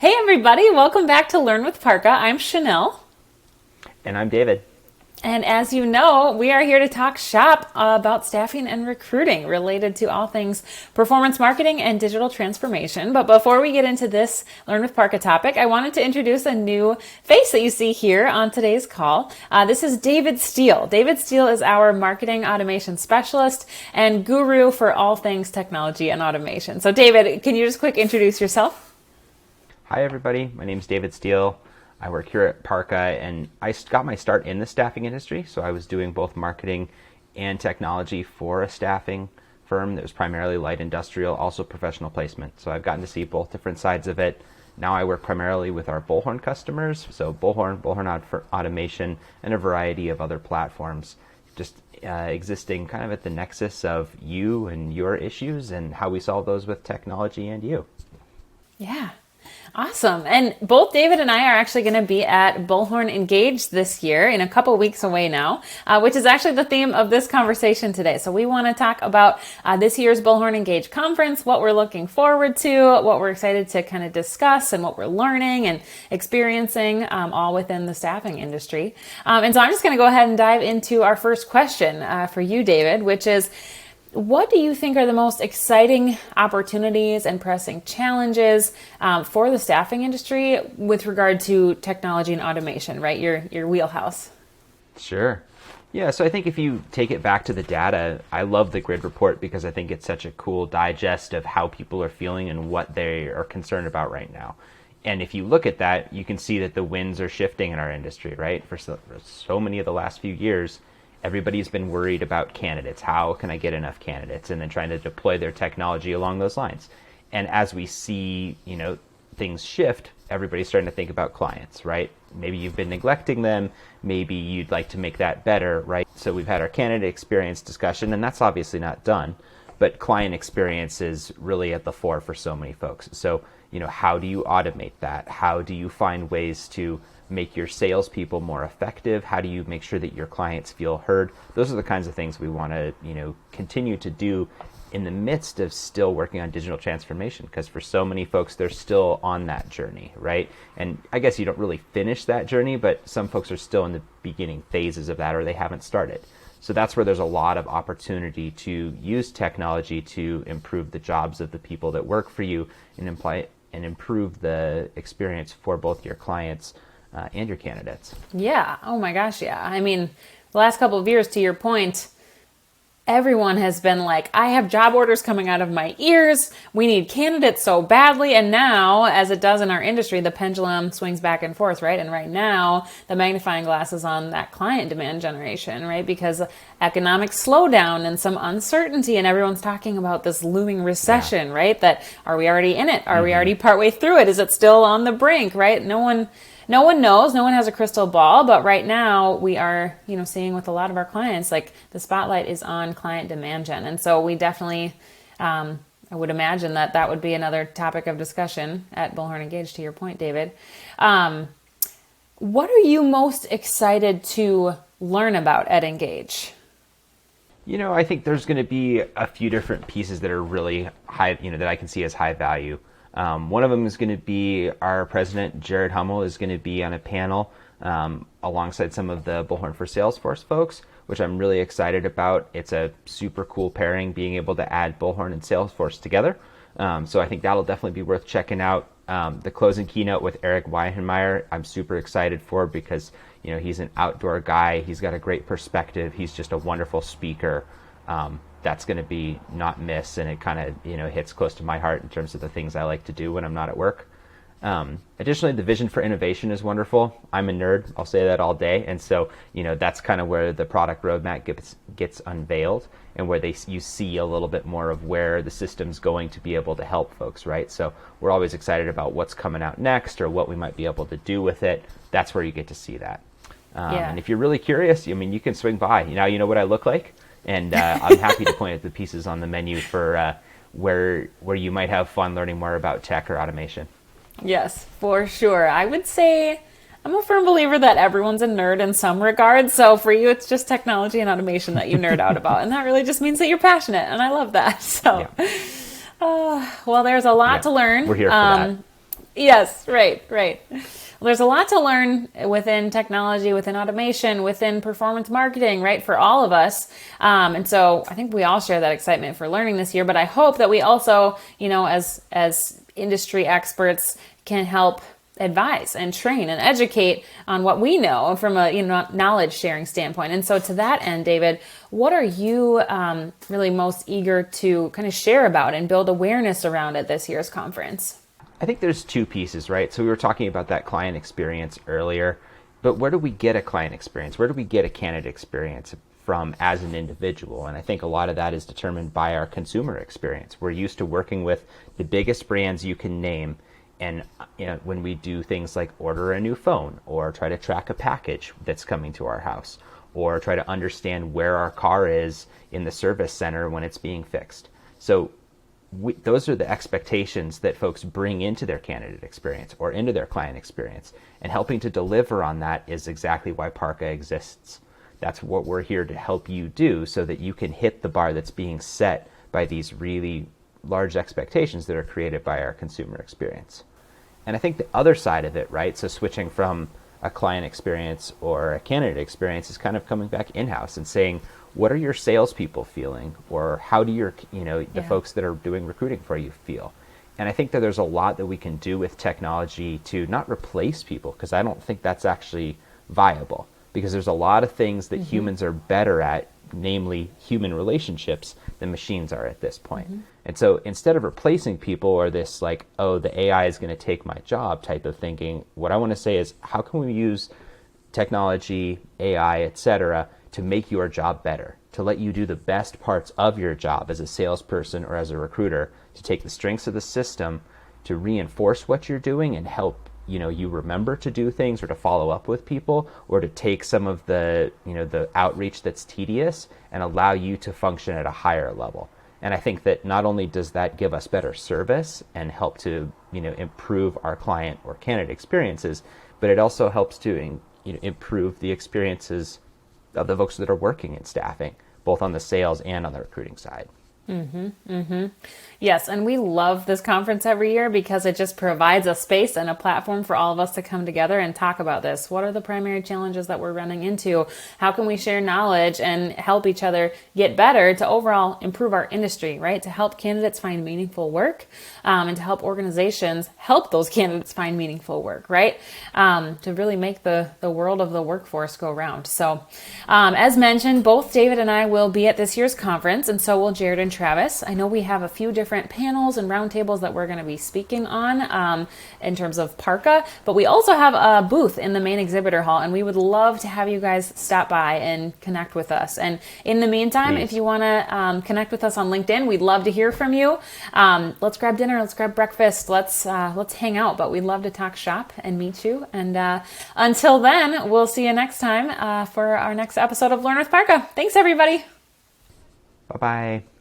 Hey everybody, welcome back to Learn with PARQA. I'm Chanel. And I'm David. And as you know, we are here to talk shop about staffing and recruiting related to all things performance marketing and digital transformation. But before we get into this Learn with PARQA topic, I wanted to introduce a new face that you see here on today's call. This is David Steele. David Steele is our marketing automation specialist and guru for all things technology and automation. So David, can you just quick introduce yourself? Hi everybody, my name is David Steele. I work here at PARQA, and I got my start in the staffing industry, so I was doing both marketing and technology for a staffing firm that was primarily light industrial, also professional placement. So I've gotten to see both different sides of it. Now I work primarily with our Bullhorn customers, so Bullhorn automation, and a variety of other platforms, just existing kind of at the nexus of you and your issues and how we solve those with technology and you. Yeah. Awesome. And both David and I are actually going to be at Bullhorn Engage this year in a couple weeks away now, which is actually the theme of this conversation today. So we want to talk about this year's Bullhorn Engage conference, what we're looking forward to, what we're excited to kind of discuss, and what we're learning and experiencing all within the staffing industry. And so I'm just going to go ahead and dive into our first question for you, David, which is, what do you think are the most exciting opportunities and pressing challenges for the staffing industry with regard to technology and automation, right? Your wheelhouse. Sure. Yeah, so I think if you take it back to the data, I love the grid report because I think it's such a cool digest of how people are feeling and what they are concerned about right now. And if you look at that, you can see that the winds are shifting in our industry, right? For so many of the last few years, everybody's been worried about candidates. How can I get enough candidates? And then trying to deploy their technology along those lines. And as we see, things shift, everybody's starting to think about clients, right? Maybe you've been neglecting them. Maybe you'd like to make that better, right? So we've had our candidate experience discussion, and that's obviously not done. But client experience is really at the fore for so many folks. So, how do you automate that? How do you find ways to make your salespeople more effective? How do you make sure that your clients feel heard? Those are the kinds of things we want to, continue to do in the midst of still working on digital transformation, because for so many folks, they're still on that journey, right? And I guess you don't really finish that journey, but some folks are still in the beginning phases of that, or they haven't started. So that's where there's a lot of opportunity to use technology to improve the jobs of the people that work for you and improve the experience for both your clients and your candidates. Yeah. Oh my gosh. Yeah. I mean, the last couple of years, to your point, everyone has been like, I have job orders coming out of my ears. We need candidates so badly. And now, as it does in our industry, the pendulum swings back and forth, right? And right now, the magnifying glass is on that client demand generation, right? Because economic slowdown and some uncertainty, and everyone's talking about this looming recession, right? That, are we already in it? Are we already partway through it? Is it still on the brink, right? No one knows. No one has a crystal ball. But right now we are, seeing with a lot of our clients, like the spotlight is on client demand gen. And so we definitely, I would imagine that would be another topic of discussion at Bullhorn Engage, to your point, David. What are you most excited to learn about at Engage? I think there's going to be a few different pieces that are really high, that I can see as high value. One of them is going to be our president, Jared Hummel, is going to be on a panel alongside some of the Bullhorn for Salesforce folks, which I'm really excited about. It's a super cool pairing, being able to add Bullhorn and Salesforce together. So I think that'll definitely be worth checking out. The closing keynote with Eric Weihenmayer, I'm super excited for because, he's an outdoor guy. He's got a great perspective. He's just a wonderful speaker. That's going to be not miss, and it kind of, hits close to my heart in terms of the things I like to do when I'm not at work. Additionally, the vision for innovation is wonderful. I'm a nerd. I'll say that all day. And so, that's kind of where the product roadmap gets unveiled, and where you see a little bit more of where the system's going to be able to help folks, right? So we're always excited about what's coming out next or what we might be able to do with it. That's where you get to see that. And if you're really curious, you can swing by. You know what I look like? And I'm happy to point at the pieces on the menu for where you might have fun learning more about tech or automation. Yes, for sure. I would say I'm a firm believer that everyone's a nerd in some regards. So for you, it's just technology and automation that you nerd out about. And that really just means that you're passionate. And I love that. So, well, there's a lot to learn. We're here for that. Yes, right, right. Well, there's a lot to learn within technology, within automation, within performance marketing, right, for all of us. And so I think we all share that excitement for learning this year. But I hope that we also, as industry experts, can help advise and train and educate on what we know from a knowledge sharing standpoint. And so to that end, David, what are you really most eager to kind of share about and build awareness around at this year's conference? I think there's two pieces, right? So we were talking about that client experience earlier, but where do we get a client experience? Where do we get a candidate experience from as an individual? And I think a lot of that is determined by our consumer experience. We're used to working with the biggest brands you can name. And when we do things like order a new phone or try to track a package that's coming to our house or try to understand where our car is in the service center when it's being fixed. So those are the expectations that folks bring into their candidate experience or into their client experience. And helping to deliver on that is exactly why PARQA exists. That's what we're here to help you do so that you can hit the bar that's being set by these really large expectations that are created by our consumer experience. And I think the other side of it, right, so switching from a client experience or a candidate experience is kind of coming back in-house and saying, what are your salespeople feeling? Or how do your, the folks that are doing recruiting for you feel? And I think that there's a lot that we can do with technology to not replace people, because I don't think that's actually viable, because there's a lot of things that humans are better at, namely human relationships, than machines are at this point. And so instead of replacing people or this like, oh, the AI is going to take my job type of thinking, what I want to say is, how can we use technology, AI, etc., to make your job better, to let you do the best parts of your job as a salesperson or as a recruiter, to take the strengths of the system, to reinforce what you're doing and help you remember to do things or to follow up with people, or to take some of the the outreach that's tedious and allow you to function at a higher level. And I think that not only does that give us better service and help to improve our client or candidate experiences, but it also helps to improve the experiences of the folks that are working in staffing, both on the sales and on the recruiting side. Yes, and we love this conference every year because it just provides a space and a platform for all of us to come together and talk about this. What are the primary challenges that we're running into? How can we share knowledge and help each other get better to overall improve our industry, right? To help candidates find meaningful work, and to help organizations help those candidates find meaningful work, right? To really make the world of the workforce go round. So, as mentioned, both David and I will be at this year's conference, and so will Jared and Travis. I know we have a few different panels and roundtables that we're going to be speaking on in terms of PARQA, but we also have a booth in the main exhibitor hall, and we would love to have you guys stop by and connect with us. And in the meantime, if you want to connect with us on LinkedIn, we'd love to hear from you. Let's grab dinner, let's grab breakfast, let's hang out, but we'd love to talk shop and meet you. And until then, we'll see you next time for our next episode of Learn with PARQA. Thanks, everybody. Bye-bye.